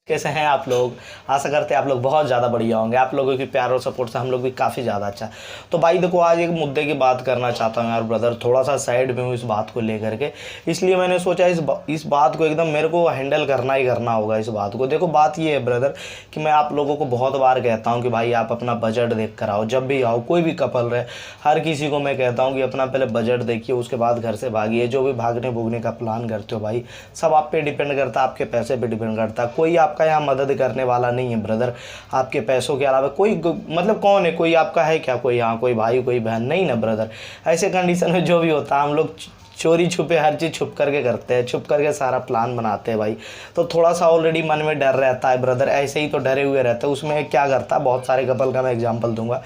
कैसे हैं आप लोग। आशा करते हैं आप लोग बहुत ज़्यादा बढ़िया होंगे। आप लोगों की प्यार और सपोर्ट से हम लोग भी काफ़ी ज़्यादा अच्छा। तो भाई देखो, आज एक मुद्दे की बात करना चाहता हूँ यार ब्रदर। थोड़ा सा साइड में हूँ इस बात को लेकर के, इसलिए मैंने सोचा इस बात को एकदम मेरे को हैंडल करना ही करना होगा इस बात को। देखो बात ये है ब्रदर कि मैं आप लोगों को बहुत बार कहता हूँ कि भाई आप अपना बजट देख कर आओ। जब भी आओ, कोई भी कपल रहे, हर किसी को मैं कहता हूँ कि अपना पहले बजट देखिए, उसके बाद घर से भागिए। जो भी भागने भूगने का प्लान करते हो भाई, सब आप पे डिपेंड करता है, आपके पैसे पे डिपेंड करता है। कोई आपका यहाँ मदद करने वाला नहीं है ब्रदर। आपके पैसों के अलावा कोई मतलब कौन है, कोई आपका है क्या, कोई यहाँ कोई भाई कोई बहन नहीं ना ब्रदर। ऐसे कंडीशन में जो भी होता है हम लोग चोरी छुपे हर चीज़ छुप करके करते हैं, छुप करके सारा प्लान बनाते हैं भाई। तो थोड़ा सा ऑलरेडी मन में डर रहता है ब्रदर, ऐसे ही तो डरे हुए रहते हैं। उसमें क्या करता है, बहुत सारे कपल का मैं एग्जांपल दूंगा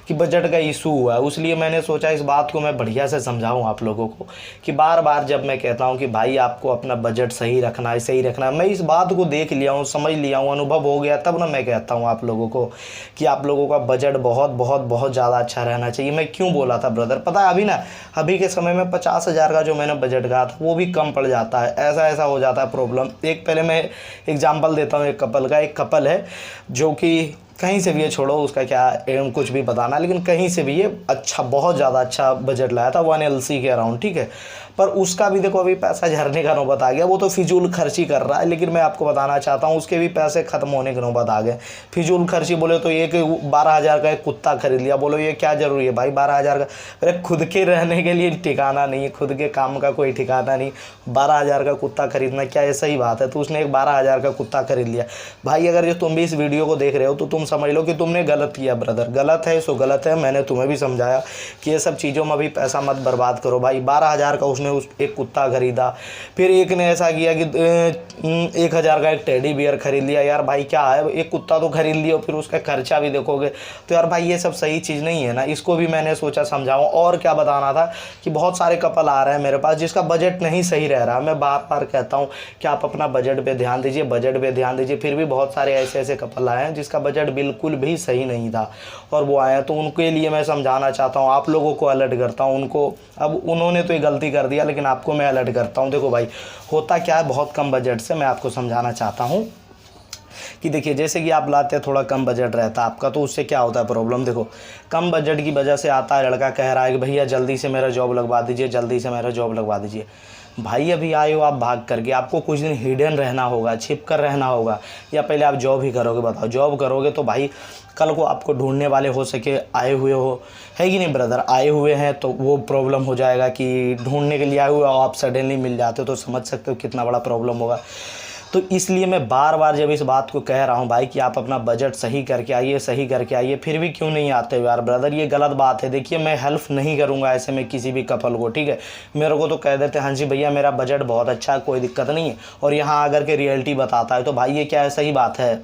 कि बजट का इशू हुआ है। इसलिए मैंने सोचा इस बात को मैं बढ़िया से समझाऊं आप लोगों को कि बार बार जब मैं कहता हूं कि भाई आपको अपना बजट सही रखना है, सही रखना है, मैं इस बात को देख लिया हूं, समझ लिया हूं, अनुभव हो गया, तब ना मैं कहता हूं आप लोगों को कि आप लोगों का बजट बहुत बहुत बहुत ज़्यादा अच्छा रहना चाहिए। मैं क्यों बोला था ब्रदर, पता है अभी के समय में 50,000 का जो मैंने बजट कहा था वो भी कम पड़ जाता है। ऐसा हो जाता है प्रॉब्लम। एक पहले मैं एग्जांपल देता हूँ एक कपल है जो कि कहीं से भी ये छोड़ो उसका क्या एम कुछ भी बताना, लेकिन कहीं से भी ये अच्छा बहुत ज़्यादा अच्छा बजट लाया था 1 LC के अराउंड, ठीक है। पर उसका भी देखो अभी पैसा झरने का नौबत आ गया। वो तो फिजूल खर्ची कर रहा है, लेकिन मैं आपको बताना चाहता हूँ उसके भी पैसे ख़त्म होने की नौबत आ गए। फिजूल खर्ची बोले तो एक 12,000 का एक कुत्ता खरीद लिया। बोलो ये क्या ज़रूरी है भाई 12,000 का। अरे खुद के रहने के लिए ठिकाना नहीं है, खुद के काम का कोई ठिकाना नहीं, 12,000 का कुत्ता खरीदना क्या ये सही बात है। तो उसने एक 12,000 का कुत्ता खरीद लिया। भाई अगर ये तुम भी इस वीडियो को देख रहे हो तो तुम समझ लो कि तुमने गलत किया ब्रदर। गलत है सो गलत है। मैंने तुम्हें भी समझाया कि ये सब चीज़ों में भी पैसा मत बर्बाद करो भाई। 12,000 का उसने एक कुत्ता खरीदा। फिर एक ने ऐसा किया कि 1,000 का एक टेडी बियर खरीद लिया। यार भाई क्या है, एक कुत्ता तो खरीद लिया, फिर उसका खर्चा भी देखोगे तो यार भाई ये सब सही चीज़ नहीं है ना। इसको भी मैंने सोचा समझाऊं। और क्या बताना था कि बहुत सारे कपल आ रहे हैं मेरे पास जिसका बजट नहीं सही रह रहा। मैं बार बार कहता हूँ कि आप अपना बजट पे ध्यान दीजिए, बजट पे ध्यान दीजिए। फिर भी बहुत सारे ऐसे कपल आए हैं जिसका बजट बिल्कुल भी सही नहीं था और वो आए हैं। तो उनके लिए मैं समझाना चाहता हूँ, आप लोगों को अलर्ट करता हूँ उनको। अब उन्होंने तो ये गलती कर दिया, लेकिन आपको मैं अलर्ट करता हूँ। देखो भाई होता क्या है, बहुत कम बजट से मैं आपको समझाना चाहता हूँ कि देखिए जैसे कि आप लाते हैं, थोड़ा कम बजट रहता है आपका, तो उससे क्या होता है प्रॉब्लम। देखो कम बजट की वजह से आता है, लड़का कह रहा है कि भैया जल्दी से मेरा जॉब लगवा दीजिए, जल्दी से मेरा जॉब लगवा दीजिए। भाई अभी आए हो आप भाग करके, आपको कुछ दिन हिडन रहना होगा, छिप कर रहना होगा, या पहले आप जॉब ही करोगे। बताओ जॉब करोगे तो भाई कल को आपको ढूंढने वाले हो सके आए हुए हो, है कि नहीं ब्रदर। आए हुए हैं तो वो प्रॉब्लम हो जाएगा कि ढूंढने के लिए आए हुए हो, आप सडनली मिल जाते हो तो समझ सकते हो कितना बड़ा प्रॉब्लम होगा। तो इसलिए मैं बार बार जब इस बात को कह रहा हूँ भाई कि आप अपना बजट सही करके आइए, सही करके आइए, फिर भी क्यों नहीं आते हो यार ब्रदर, ये गलत बात है। देखिए मैं हेल्प नहीं करूँगा ऐसे में किसी भी कपल को, ठीक है। मेरे को तो कह देते हैं हाँ जी भैया मेरा बजट बहुत अच्छा है, कोई दिक्कत नहीं है, और यहाँ आकर के रियलिटी बताता है। तो भाई ये क्या है, सही बात है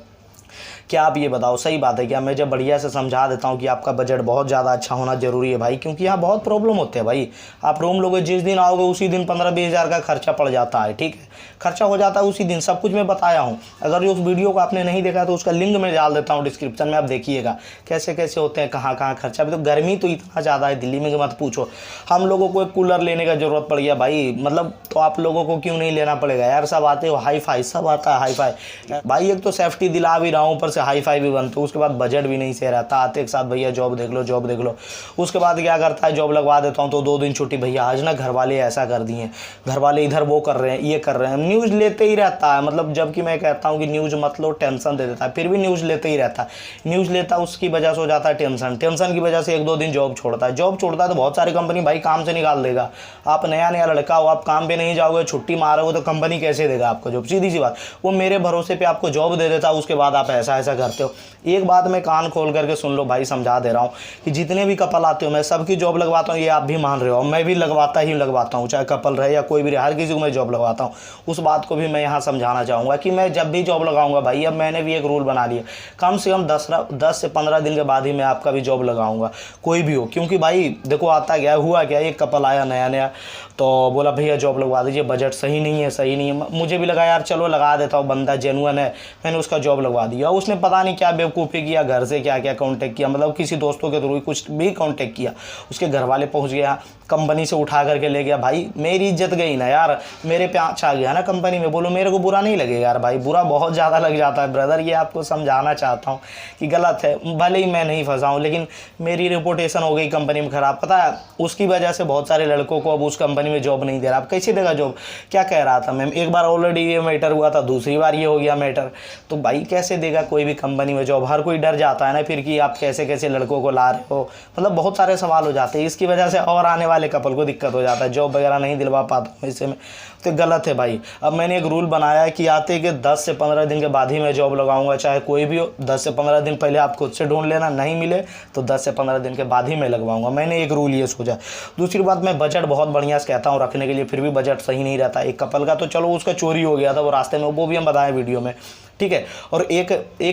क्या? आप ये बताओ सही बात है क्या? मैं जब बढ़िया से समझा देता हूँ कि आपका बजट बहुत ज़्यादा अच्छा होना ज़रूरी है भाई, क्योंकि यहाँ बहुत प्रॉब्लम होते हैं भाई। आप रूम लोगे, जिस दिन आओगे उसी दिन 15-20 हज़ार का खर्चा पड़ जाता है, ठीक है। खर्चा हो जाता है उसी दिन, सब कुछ मैं बताया हूँ। अगर उस वीडियो को आपने नहीं देखा तो उसका लिंक मैं डाल देता हूँ डिस्क्रिप्शन में, आप देखिएगा कैसे कैसे होते हैं, कहाँ कहाँ खर्चा। अभी तो गर्मी तो इतना ज़्यादा है दिल्ली में कि मत पूछो। हम लोगों को एक कूलर लेने का ज़रूरत पड़ गया भाई, मतलब तो आप लोगों को क्यों नहीं लेना पड़ेगा यार। सब आते हो हाई फाई, सब आता है हाई फाई भाई। एक तो सेफ्टी दिला भी रहा हूँ, ऊपर से हाई फाई भी बनते, उसके बाद बजट भी नहीं सही रहता। आते एक साथ भैया जॉब देख लो, जॉब देख लो। उसके बाद क्या करता है, जॉब लगवा देता हूँ तो 2 दिन छुट्टी। भैया आज ना घर वाले ऐसा कर दिए, घर वाले इधर वो कर रहे हैं, ये कर रहे हैं। न्यूज़ लेते ही रहता है, मतलब जबकि मैं कहता हूँ कि न्यूज़ मत लो, टेंशन दे देता है, फिर भी न्यूज़ लेते ही रहता है। न्यूज़ लेता है उसकी वजह से हो जाता है टेंशन, टेंशन की वजह से 1-2 दिन जॉब छोड़ता है। जॉब छोड़ता है तो बहुत सारी कंपनी भाई काम से निकाल देगा। आप नया नया लड़का हो, आप काम पे नहीं जाओगे, छुट्टी मारोगे तो कंपनी कैसे देगा आपको जॉब? सीधी सी बात। वो मेरे भरोसे पे आपको जॉब दे देता है, उसके बाद आप ऐसा ऐसा करते हो। एक बात मैं कान खोल करके सुन लो भाई, समझा दे रहा हूँ कि जितने भी कपल आते हो मैं सबकी जॉब लगवाता हूँ, ये आप भी मान रहे हो। मैं भी लगवाता हूँ, चाहे कपल रहे या कोई भी रहे, हर किसी को मैं जॉब लगवाता हूँ। उस बात को भी मैं यहाँ समझाना चाहूँगा कि मैं जब भी जॉब लगाऊंगा भाई, अब मैंने भी एक रूल बना लिया, कम से कम 10 से 15 दिन के बाद ही मैं आपका भी जॉब लगाऊंगा, कोई भी हो। क्योंकि भाई देखो आता क्या हुआ क्या, एक कपल आया नया नया तो बोला भैया जॉब लगवा दीजिए, बजट सही नहीं है, सही नहीं है। मुझे भी लगा यार चलो लगा देता हूँ, बंदा जेन्युइन है, मैंने उसका जॉब लगवा दिया। दिया। उसने पता नहीं क्या बेवकूफ़ी किया, घर से क्या क्या कांटेक्ट किया, मतलब किसी दोस्तों के थ्रू कुछ भी कांटेक्ट किया, उसके घर वाले पहुंच गया, कंपनी से उठा करके ले गया। भाई मेरी इज्जत गई ना यार, मेरे पे आँच आ गया ना कंपनी में। बोलो मेरे को बुरा नहीं लगेगा यार भाई, बुरा बहुत ज़्यादा लग जाता है ब्रदर। ये आपको समझाना चाहता हूँ कि गलत है, भले ही मैं नहीं फंसा हूँ लेकिन मेरी रिपोर्टेशन हो गई कंपनी में ख़राब। पता है उसकी वजह से बहुत सारे लड़कों को अब उस कंपनी में जॉब नहीं दे रहा। अब कैसे देगा जॉब? क्या कह रहा था मैम, एक बार ऑलरेडी ये मैटर हुआ था, दूसरी बार ये हो गया मैटर, तो भाई कैसे देगा कोई भी कंपनी में जॉब? हर कोई डर जाता है ना फिर कि आप कैसे कैसे लड़कों को ला रहे हो, मतलब बहुत सारे सवाल हो जाते हैं। इसकी वजह से और आने वाले कपल को दिक्कत हो जाता है, जॉब वगैरह नहीं दिलवा पाता हूँ इससे में, तो गलत है भाई। अब मैंने एक रूल बनाया है कि आते कि 10 से 15 दिन के बाद ही मैं जॉब लगाऊंगा, चाहे कोई भी हो। 10 से 15 दिन पहले आप खुद से ढूंढ लेना, नहीं मिले तो 10 से 15 दिन के बाद ही मैं लगवाऊंगा। मैंने एक रूल ये सोचा। दूसरी बात, मैं बजट बहुत बढ़िया से कहता हूँ रखने के लिए, फिर भी बजट सही नहीं रहता। एक कपल का तो चलो उसका चोरी हो गया था वो रास्ते में, वो भी हम बताएं वीडियो में, ठीक है। और एक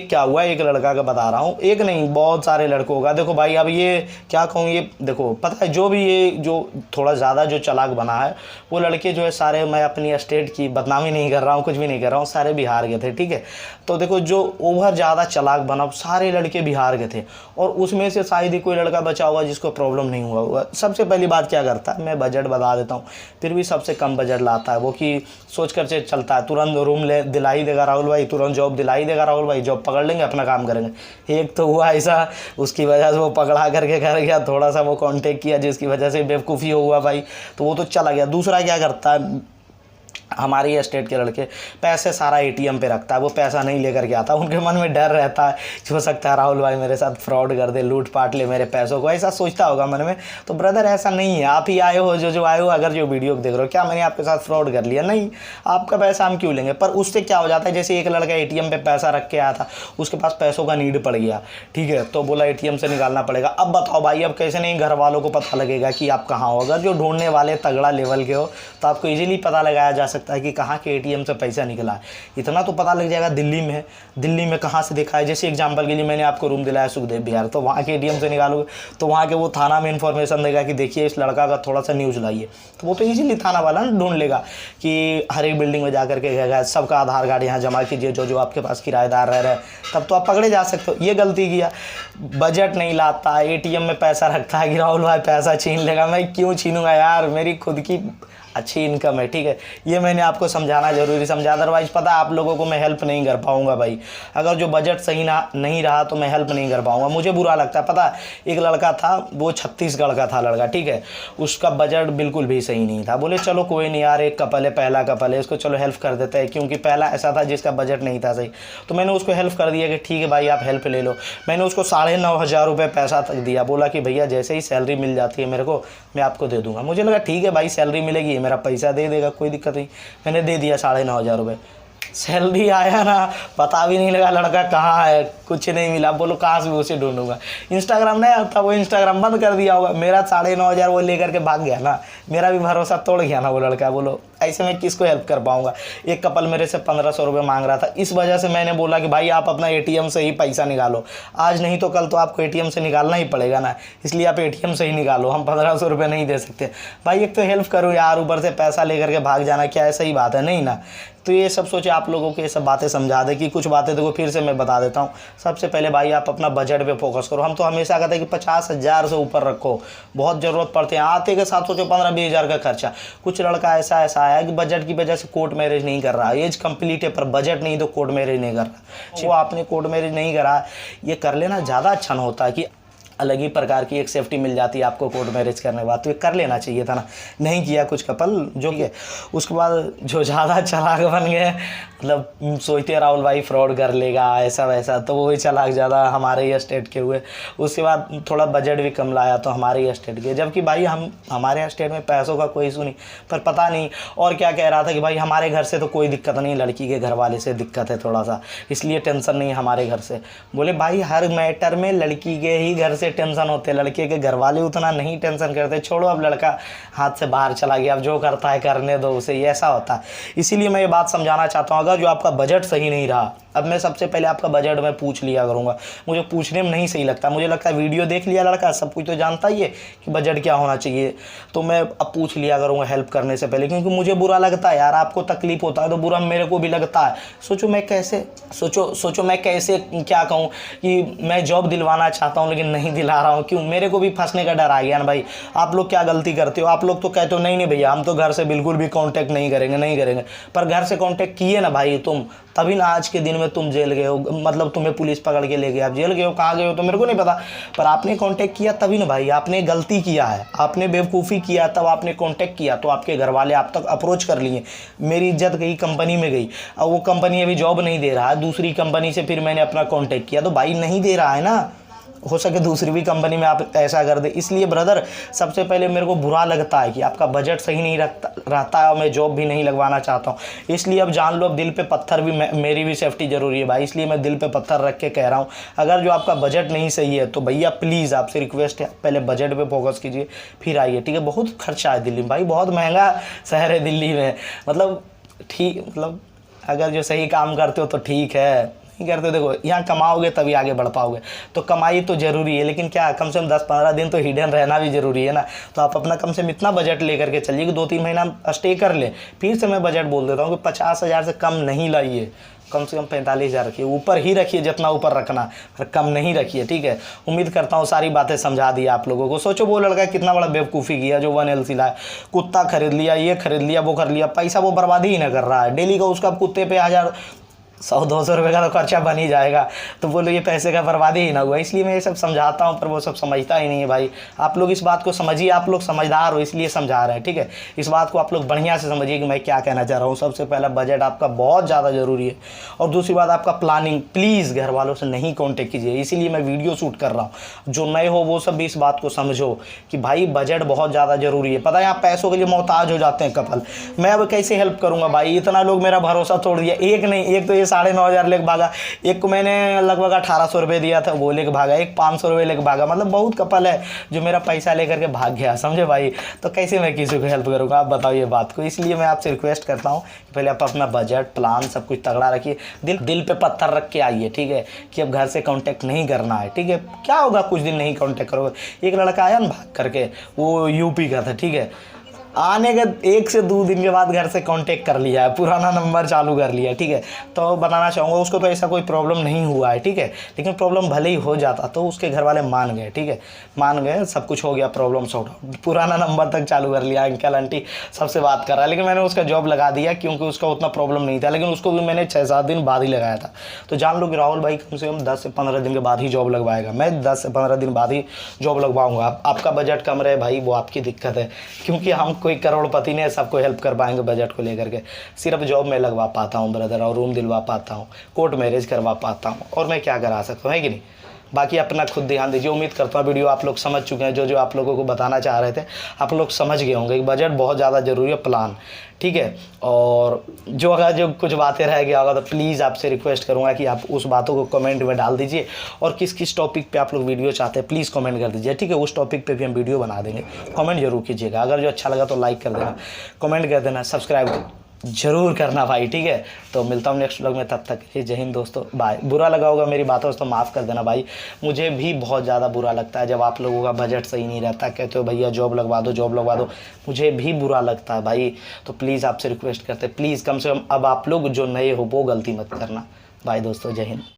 क्या हुआ, एक लड़का का बता रहा हूँ, एक नहीं बहुत सारे लड़कों का। देखो भाई अब ये क्या कहूँ, ये देखो पता है जो भी ये जो थोड़ा ज़्यादा जो चालाक बना है वो लड़के जो है सारे, मैं अपनी स्टेट की बदनामी नहीं कर रहा हूँ, कुछ भी नहीं कर रहा हूँ, सारे बिहार के थे, ठीक है। तो देखो जो ओवर ज़्यादा चालाक बना सारे लड़के बिहार के थे, और उसमें से शायद ही कोई लड़का बचा होगा जिसको प्रॉब्लम नहीं हुआ। सबसे पहली बात क्या करता है, मैं बजट बता देता हूँ, फिर भी सबसे कम बजट लाता है वो, कि सोच कर चलता है तुरंत रूम ले दिला ही देगा राहुल भाई, तुरंत जॉब दिला ही देगा राहुल भाई, जॉब पकड़ लेंगे अपना काम करेंगे। एक तो हुआ ऐसा, उसकी वजह से वो पकड़ा करके कर गया, थोड़ा सा वो कांटेक्ट किया जिसकी वजह से बेवकूफ़ी हुआ भाई, तो वो तो चला गया। दूसरा क्या करता है, हमारी स्टेट के लड़के पैसे सारा एटीएम पे रखता है, वो पैसा नहीं लेकर के आता। उनके मन में डर रहता है कि हो सकता है राहुल भाई मेरे साथ फ्रॉड कर दे, लूट पाट ले मेरे पैसों को, ऐसा सोचता होगा मन में। तो ब्रदर ऐसा नहीं है, आप ही आए हो जो आए हो, अगर जो वीडियो देख रहे हो, क्या मैंने आपके साथ फ्रॉड कर लिया? नहीं, आपका पैसा हम क्यों लेंगे? पर उससे क्या हो जाता है, जैसे एक लड़का एटीएम पे पैसा रख के आया था, उसके पास पैसों का नीड पड़ गया, ठीक है, तो बोला एटीएम से निकालना पड़ेगा। अब बताओ भाई, अब कैसे नहीं घर वालों को पता लगेगा कि आप कहाँ हो? अगर जो ढूंढने वाले तगड़ा लेवल के हो तो आपको ईजिली पता लगाया जा सकता है कि कहाँ के एटीएम से पैसा निकला है। इतना तो पता लग जाएगा दिल्ली में है, दिल्ली में कहाँ से दिखा है। जैसे एग्जांपल के लिए मैंने आपको रूम दिलाया सुखदेव बिहार, तो वहाँ के एटीएम से निकालोगे तो वहाँ के वो थाना में इन्फॉर्मेशन देगा कि देखिए इस लड़का का थोड़ा सा न्यूज़ लाइए, तो वो तो इजीली थाना वाला ना ढूंढ लेगा कि हर एक बिल्डिंग में जाकर के कहेगा सबका आधार कार्ड यहाँ जमा कीजिए जो आपके पास किराएदार रह रहे हैं, तब तो आप पकड़े जा सकते हो। ये गलती किया, बजट नहीं लाता, एटीएम में पैसा रखता है कि राहुल भाई पैसा छीन लेगा। मैं क्यों छीनूंगा यार, मेरी खुद की अच्छी इनकम है, ठीक है। ये मैंने आपको समझाना जरूरी समझा, अदरवाइज पता है आप लोगों को मैं हेल्प नहीं कर पाऊंगा भाई। अगर जो बजट सही ना नहीं रहा तो मैं हेल्प नहीं कर पाऊंगा, मुझे बुरा लगता है। पता है एक लड़का था, वो छत्तीसगढ़ का था लड़का, ठीक है, उसका बजट बिल्कुल भी सही नहीं था। बोले चलो कोई नहीं यार, एक कपल है, पहला कपल है, इसको चलो हेल्प कर देते हैं, क्योंकि पहला ऐसा था जिसका बजट नहीं था सही। तो मैंने उसको हेल्प कर दिया कि ठीक है भाई आप हेल्प ले लो। मैंने उसको 9,500 रुपये पैसा तक दिया, बोला कि भैया जैसे ही सैलरी मिल जाती है मेरे को मैं आपको दे दूंगा। मुझे लगा ठीक है भाई सैलरी मिलेगी, मेरा पैसा दे देगा, कोई दिक्कत नहीं। मैंने दे दिया 9,500 रुपये। सैलरी आया ना, पता भी नहीं लगा लड़का कहाँ है, कुछ नहीं मिला। बोलो कहाँ से उसे ढूंढूंगा? इंस्टाग्राम नहीं आता, वो इंस्टाग्राम बंद कर दिया होगा। मेरा 9,500 वो लेकर के भाग गया ना, मेरा भी भरोसा तोड़ गया ना वो लड़का। बोलो ऐसे में किसको हेल्प कर पाऊंगा? एक कपल मेरे से 1,500 रुपये मांग रहा था, इस वजह से मैंने बोला कि भाई आप अपना एटीएम से ही पैसा निकालो, आज नहीं तो कल तो आपको एटीएम से निकालना ही पड़ेगा ना, इसलिए आप एटीएम से ही निकालो, हम 1,500 रुपये नहीं दे सकते। भाई एक तो हेल्प करो यार, ऊपर से पैसा लेकर के भाग जाना क्या ऐसा ही बात है? नहीं ना। तो ये सब सोचे आप लोगों को ये सब बातें समझा दे कि कुछ बातें देखो फिर से मैं बता देता हूँ। सबसे पहले भाई आप अपना बजट पे फोकस करो। हम तो हमेशा कहते हैं कि 50,000 से ऊपर रखो, बहुत ज़रूरत पड़ते हैं। आते के साथ सोचो 15-20 हज़ार का खर्चा। कुछ लड़का ऐसा आया कि बजट की वजह से कोर्ट मैरिज नहीं कर रहा, एज कंप्लीट है पर बजट नहीं तो कोर्ट मैरिज नहीं कर रहा। वो आपने कोर्ट मैरिज नहीं करा, ये कर लेना ज़्यादा अच्छा ना होता है कि अलग ही प्रकार की एक सेफ्टी मिल जाती है आपको कोर्ट मैरिज करने के बाद, तो ये कर लेना चाहिए था ना, नहीं किया कुछ कपल जो कि उसके बाद जो ज़्यादा चालाक बन गए, मतलब सोचते राहुल भाई फ्रॉड कर लेगा ऐसा वैसा, तो वही चालाक ज़्यादा हमारे ही स्टेट के हुए। उसके बाद थोड़ा बजट भी कम लाया तो हमारे ही स्टेट के, जबकि भाई हमारे स्टेट में पैसों का कोई इशू नहीं, पर पता नहीं और क्या कह रहा था कि भाई हमारे घर से तो कोई दिक्कत नहीं, लड़की के घर वाले से दिक्कत है थोड़ा सा, इसलिए टेंशन नहीं हमारे घर से। बोले भाई हर मैटर में लड़की के ही घर से टेंशन होते, लड़के के घर वाले उतना नहीं टेंशन करते। छोड़ो अब लड़का हाथ से बाहर चला गया, अब जो करता है करने दो उसे, ये ऐसा होता है। इसीलिए मैं ये बात समझाना चाहता हूँ, अगर जो आपका बजट सही नहीं रहा अब मैं सबसे पहले आपका बजट में पूछ लिया करूँगा, मुझे पूछने में नहीं सही लगता, मुझे लगता है वीडियो देख लिया लड़का, सब कुछ तो जानता ही है कि बजट क्या होना चाहिए, तो मैं अब पूछ लिया करूँगा हेल्प करने से पहले, क्योंकि मुझे बुरा लगता है यार, आपको तकलीफ होता है तो बुरा मेरे को भी लगता है। सोचो मैं कैसे क्या कहूँ कि मैं जॉब दिलवाना चाहता हूँ लेकिन नहीं दिला रहा हूँ, क्यों? मेरे को भी फंसने का डर आ गया ना भाई। आप लोग क्या गलती करते हो, आप लोग तो कहते हो नहीं भैया हम तो घर से बिल्कुल भी कांटेक्ट नहीं करेंगे, पर घर से कांटेक्ट किए ना भाई तुम, तभी ना आज के दिन में तुम जेल गए हो, मतलब तुम्हें पुलिस पकड़ के ले गई, आप जेल गए हो, कहाँ गए हो तो मेरे को नहीं पता, पर आपने कांटेक्ट किया तभी ना भाई। आपने गलती किया है, आपने बेवकूफ़ी किया, तब आपने कांटेक्ट किया तो आपके घर वाले आप तक अप्रोच कर लिए, मेरी इज्जत गई, कंपनी में गई, अब वो कंपनी अभी जॉब नहीं दे रहा है, दूसरी कंपनी से फिर मैंने अपना कांटेक्ट किया, तो भाई नहीं दे रहा है ना, हो सके दूसरी भी कंपनी में आप ऐसा कर दे। इसलिए ब्रदर सबसे पहले मेरे को बुरा लगता है कि आपका बजट सही नहीं रहता है और मैं जॉब भी नहीं लगवाना चाहता हूँ, इसलिए अब जान लो अब दिल पे पत्थर भी, मेरी भी सेफ्टी ज़रूरी है भाई, इसलिए मैं दिल पे पत्थर रख के कह रहा हूँ, अगर जो आपका बजट नहीं सही है तो भैया प्लीज़ आपसे रिक्वेस्ट है पहले बजट पे फोकस कीजिए फिर आइए, ठीक है? बहुत खर्चा है दिल्ली में भाई, बहुत महंगा शहर है दिल्ली में, मतलब अगर जो सही काम करते हो तो ठीक है, नहीं करते देखो यहाँ कमाओगे तभी आगे बढ़ पाओगे, तो कमाई तो ज़रूरी है, लेकिन क्या कम से कम 10-15 दिन तो हिडन रहना भी ज़रूरी है ना, तो आप अपना कम से कम इतना बजट लेकर के चलिए कि 2-3 महीना स्टे कर ले। फिर से मैं बजट बोल देता हूँ कि 50,000 से कम नहीं लाइए, कम से कम 45,000 रखिए, ऊपर ही रखिए जितना ऊपर रखना, पर कम नहीं रखिए, ठीक है? उम्मीद करता हूँ सारी बातें समझा दी आप लोगों को। सोचो वो लड़का कितना बड़ा बेवकूफ़ी किया जो 1LC लाया, कुत्ता खरीद लिया, ये खरीद लिया, वो कर लिया, पैसा वो बर्बादी ही ना कर रहा है, डेली का उसका कुत्ते पे 1,000-100-200 रुपये का तो खर्चा बन ही जाएगा, तो बोलो ये पैसे का बर्बादी ही ना हुआ। इसलिए मैं ये सब समझाता हूँ पर वो सब समझता ही नहीं है भाई। आप लोग इस बात को समझिए, आप लोग समझदार हो इसलिए समझा रहे हैं, ठीक है? इस बात को आप लोग बढ़िया से समझिए कि मैं क्या कहना चाह रहा हूँ। सबसे पहला बजट आपका बहुत ज़्यादा ज़रूरी है, और दूसरी बात आपका प्लानिंग, प्लीज़ घर वालों से नहीं कॉन्टेक्ट कीजिए, इसीलिए मैं वीडियो शूट कर रहा हूँ। जो नए हो वो सब भी इस बात को समझो कि भाई बजट बहुत ज़्यादा ज़रूरी है। पता है आप पैसों के लिए मोहताज हो जाते हैं कपल, मैं अब कैसे हेल्प करूँगा भाई? इतना लोग मेरा भरोसा तोड़ दिया, एक नहीं, एक तो ये 9,500 लेके भागा, एक को मैंने लगभग 1,800 रुपये दिया था वो लेके भागा, एक 500 रुपये लेके भागा, मतलब बहुत कपल है जो मेरा पैसा लेकर के भाग गया, समझे भाई? तो कैसे मैं किसी को हेल्प करूँगा, आप बताओ ये बात को। इसलिए मैं आपसे रिक्वेस्ट करता हूँ कि पहले आप अपना बजट प्लान सब कुछ तगड़ा रखिए, दिल पे पत्थर रख के आइए, ठीक है? कि अब घर से कांटेक्ट नहीं करना है, ठीक है? क्या होगा कुछ दिन नहीं कांटेक्ट करोगे? एक लड़का आया ना भाग करके, वो यूपी का था, ठीक है? आने के 1 से 2 दिन के बाद घर से कांटेक्ट कर लिया है, पुराना नंबर चालू कर लिया, ठीक है? तो बताना चाहूँगा उसको तो ऐसा कोई प्रॉब्लम नहीं हुआ है, ठीक है? लेकिन प्रॉब्लम भले ही हो जाता तो उसके घर वाले मान गए, ठीक है? मान गए, सब कुछ हो गया, प्रॉब्लम सॉर्ट आउट, पुराना नंबर तक चालू कर लिया, अंकल आंटी सबसे बात कर रहा है, लेकिन मैंने उसका जॉब लगा दिया क्योंकि उसका उतना प्रॉब्लम नहीं था, लेकिन उसको भी मैंने 6-7 दिन बाद ही लगाया था। तो जान लो कि राहुल भाई कम से कम 10 से 15 दिन के बाद ही जॉब लगवाएगा, मैं 10 से 15 दिन बाद ही जॉब लगवाऊँगा। आपका बजट कम रहे भाई वो आपकी दिक्कत है, क्योंकि हम कोई करोड़पति सबको हेल्प कर पाएंगे बजट को लेकर के, सिर्फ जॉब में लगवा पाता हूँ ब्रदर, और रूम दिलवा पाता हूँ, कोर्ट मैरिज करवा पाता हूँ, और मैं क्या करा सकता हूँ, है कि नहीं? बाकी अपना खुद ध्यान दीजिए। उम्मीद करता हूँ वीडियो आप लोग समझ चुके हैं, जो आप लोगों को बताना चाह रहे थे आप लोग समझ गए होंगे कि बजट बहुत ज़्यादा ज़रूरी है, प्लान, ठीक है? और जो कुछ बातें रह गया होगा तो प्लीज़ आपसे रिक्वेस्ट करूँगा कि आप उस बातों को कमेंट में डाल दीजिए, और किस टॉपिक पे आप लोग वीडियो चाहते हैं प्लीज़ कमेंट कर दीजिए, ठीक है? उस टॉपिक पे भी हम वीडियो बना देंगे, कमेंट जरूर कीजिएगा। अगर जो अच्छा लगा तो लाइक कर देना, कमेंट कर देना, सब्सक्राइब जरूर करना भाई, ठीक है? तो मिलता हूँ नेक्स्ट व्लॉग में, तब तक ये जय हिंद दोस्तों, बाय। बुरा लगा होगा मेरी बातों से तो माफ़ कर देना भाई, मुझे भी बहुत ज़्यादा बुरा लगता है जब आप लोगों का बजट सही नहीं रहता, कहते हो भैया जॉब लगवा दो, मुझे भी बुरा लगता है भाई। तो प्लीज़ आपसे रिक्वेस्ट करते, प्लीज़ कम से कम अब आप लोग जो नए हो वो गलती मत करना। बाय दोस्तों, जय हिंद।